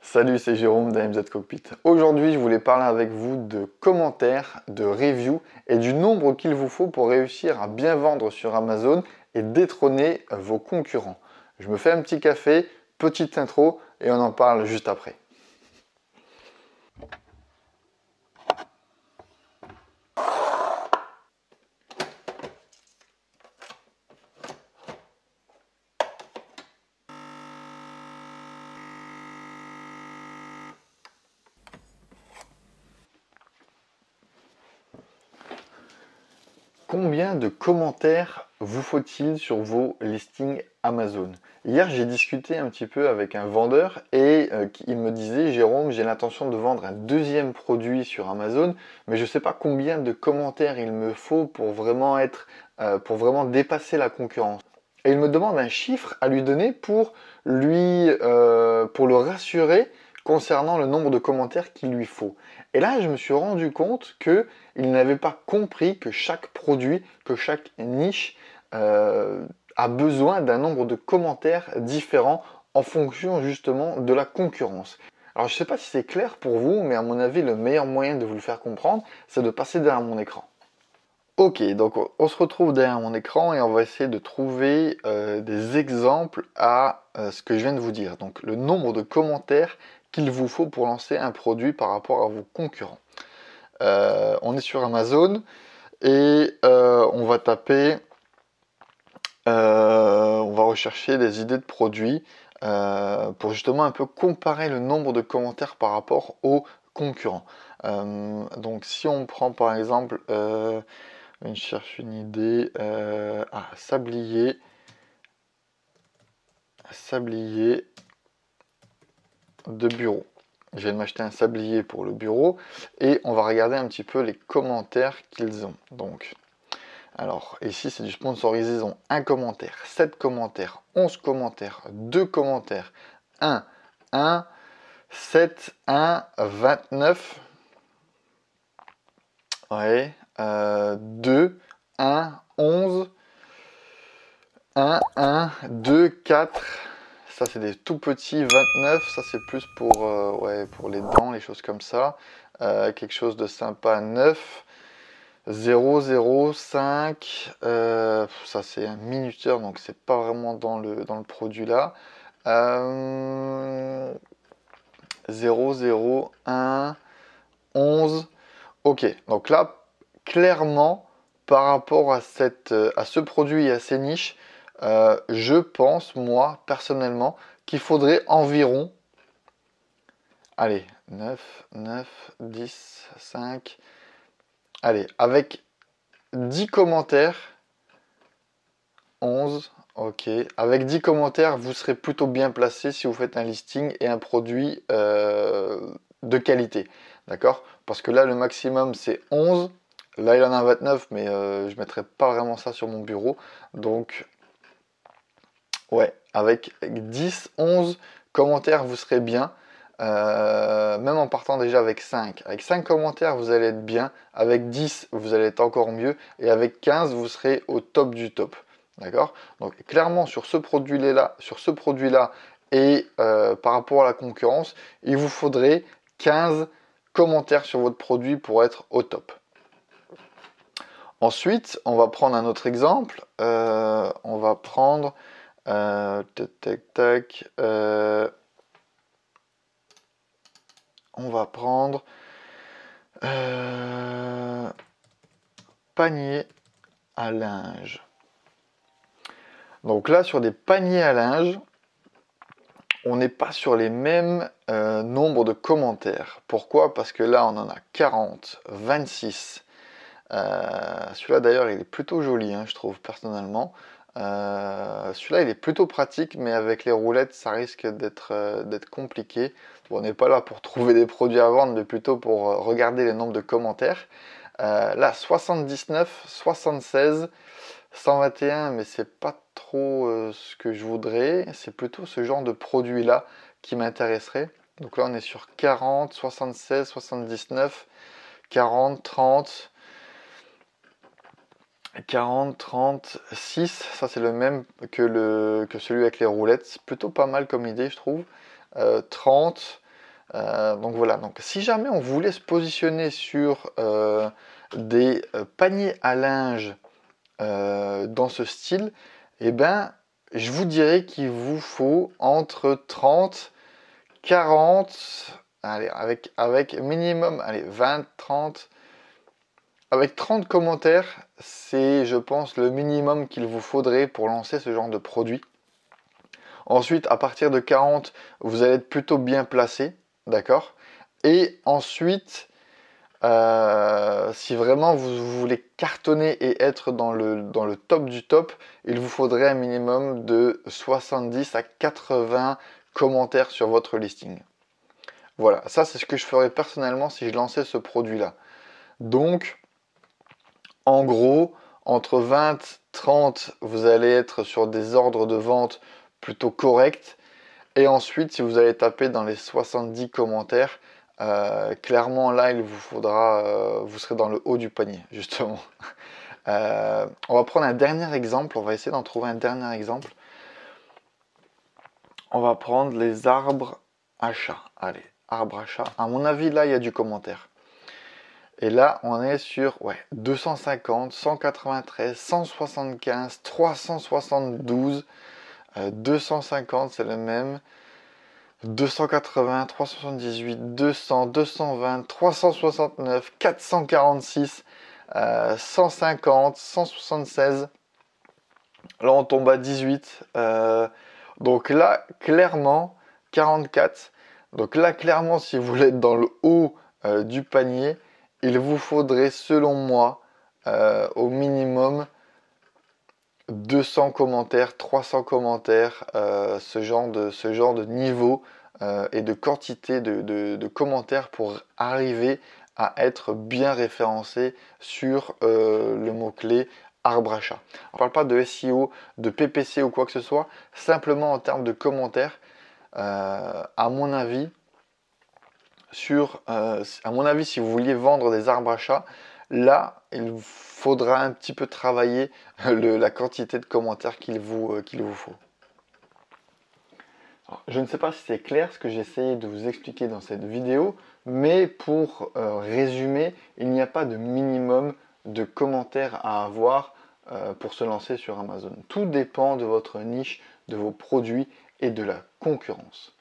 Salut, c'est Jérôme d'AMZ Cockpit. Aujourd'hui, je voulais parler avec vous de commentaires, de reviews et du nombre qu'il vous faut pour réussir à bien vendre sur Amazon et détrôner vos concurrents. Je me fais un petit café, petite intro et on en parle juste après. Combien de commentaires vous faut-il sur vos listings Amazon? Hier, j'ai discuté un petit peu avec un vendeur et il me disait, Jérôme, j'ai l'intention de vendre un deuxième produit sur Amazon, mais je ne sais pas combien de commentaires il me faut pour pour vraiment dépasser la concurrence. Et il me demande un chiffre à lui donner pour le rassurer concernant le nombre de commentaires qu'il lui faut. Et là, je me suis rendu compte que il n'avait pas compris que chaque produit, que chaque niche a besoin d'un nombre de commentaires différents en fonction justement de la concurrence. Alors je ne sais pas si c'est clair pour vous, mais à mon avis, le meilleur moyen de vous le faire comprendre, c'est de passer derrière mon écran. Ok, donc on se retrouve derrière mon écran et on va essayer de trouver des exemples à ce que je viens de vous dire. Donc le nombre de commentaires qu'il vous faut pour lancer un produit par rapport à vos concurrents. On est sur Amazon et on va taper, on va rechercher des idées de produits pour justement un peu comparer le nombre de commentaires par rapport aux concurrents. Donc si on prend par exemple, on cherche une idée, sablier de bureau. Je vais m'acheter un sablier pour le bureau et on va regarder un petit peu les commentaires qu'ils ont. Donc, alors ici c'est du sponsorisé, ils ont 1 commentaire, 7 commentaires, 11 commentaires, 2 commentaires, 1, 1, 7, 1, 29, ouais, 2, 1, 11, 1, 1, 2, 4. Ça, c'est des tout petits 29. Ça, c'est plus ouais, pour les dents, les choses comme ça. Quelque chose de sympa, 9. 0, 0, 5. Ça, c'est un minuteur, donc c'est pas vraiment dans le produit là. 0, 0, 1, 11. Ok, donc là, clairement, par rapport à ce produit et à ces niches, je pense, moi, personnellement, qu'il faudrait environ, allez, 9, 9, 10, 5, allez, avec 10 commentaires, 11, ok, avec 10 commentaires, vous serez plutôt bien placé si vous faites un listing et un produit de qualité, d'accord? Parce que là, le maximum, c'est 11. Là, il en a 29, mais je ne mettrai pas vraiment ça sur mon bureau. Donc, ouais, avec 10, 11 commentaires, vous serez bien. Même en partant déjà avec 5. Avec 5 commentaires, vous allez être bien. Avec 10, vous allez être encore mieux. Et avec 15, vous serez au top du top. D'accord? Donc clairement, sur ce produit-là et par rapport à la concurrence, il vous faudrait 15 commentaires sur votre produit pour être au top. Ensuite, on va prendre un autre exemple. On va prendre... on va prendre panier à linge. Donc là, sur des paniers à linge, on n'est pas sur les mêmes nombres de commentaires. Pourquoi? Parce que là, on en a 40, 26. Celui-là, d'ailleurs, il est plutôt joli, hein, je trouve, personnellement. Celui-là, il est plutôt pratique, mais avec les roulettes, ça risque d'être compliqué. Bon, on n'est pas là pour trouver des produits à vendre, mais plutôt pour regarder les nombres de commentaires. Là, 79, 76, 121, mais c'est pas trop ce que je voudrais. C'est plutôt ce genre de produit-là qui m'intéresserait. Donc là, on est sur 40, 76, 79, 40, 30... 40, 36, ça c'est le même que celui avec les roulettes. C'est plutôt pas mal comme idée, je trouve. 30, Donc voilà, donc si jamais on voulait se positionner sur des paniers à linge dans ce style, eh ben, je vous dirais qu'il vous faut entre 30, 40, allez, avec minimum, allez, 20, 30, avec 30 commentaires, c'est, je pense, le minimum qu'il vous faudrait pour lancer ce genre de produit. Ensuite, à partir de 40, vous allez être plutôt bien placé, d'accord? Et ensuite, si vraiment vous voulez cartonner et être dans le top du top, il vous faudrait un minimum de 70 à 80 commentaires sur votre listing. Voilà, ça c'est ce que je ferais personnellement si je lançais ce produit-là. Donc, en gros, entre 20 et 30, vous allez être sur des ordres de vente plutôt corrects. Et ensuite, si vous allez taper dans les 70 commentaires, clairement là, il vous faudra, vous serez dans le haut du panier, justement. On va prendre un dernier exemple, on va essayer d'en trouver un dernier exemple. On va prendre les arbres à chat. Allez, arbres à chat. À mon avis, là, il y a du commentaire. Et là, on est sur 250, 193, 175, 372, 250, c'est le même. 280, 378, 200, 220, 369, 446, 150, 176. Là, on tombe à 18. Donc là, clairement, 44. Donc là, clairement, si vous voulez être dans le haut du panier, il vous faudrait, selon moi, au minimum 200 commentaires, 300 commentaires, ce genre de niveau et de quantité de commentaires pour arriver à être bien référencé sur le mot-clé arbre à chat. On ne parle pas de SEO, de PPC ou quoi que ce soit, simplement en termes de commentaires, à mon avis, si vous vouliez vendre des arbres à chat, là, il faudra un petit peu travailler la quantité de commentaires qu'il vous faut. Alors, je ne sais pas si c'est clair ce que j'ai essayé de vous expliquer dans cette vidéo, mais pour résumer, il n'y a pas de minimum de commentaires à avoir pour se lancer sur Amazon. Tout dépend de votre niche, de vos produits et de la concurrence.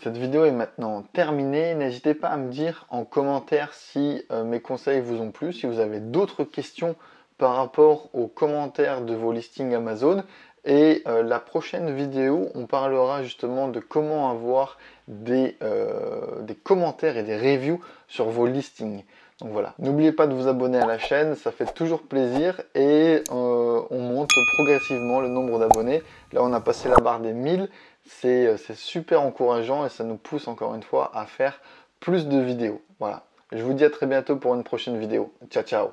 Cette vidéo est maintenant terminée. N'hésitez pas à me dire en commentaire si mes conseils vous ont plu, si vous avez d'autres questions par rapport aux commentaires de vos listings Amazon. Et la prochaine vidéo, on parlera justement de comment avoir des commentaires et des reviews sur vos listings. Donc voilà, n'oubliez pas de vous abonner à la chaîne, ça fait toujours plaisir et on monte progressivement le nombre d'abonnés. Là, on a passé la barre des 1000. C'est super encourageant et ça nous pousse encore une fois à faire plus de vidéos. Voilà. Je vous dis à très bientôt pour une prochaine vidéo. Ciao, ciao.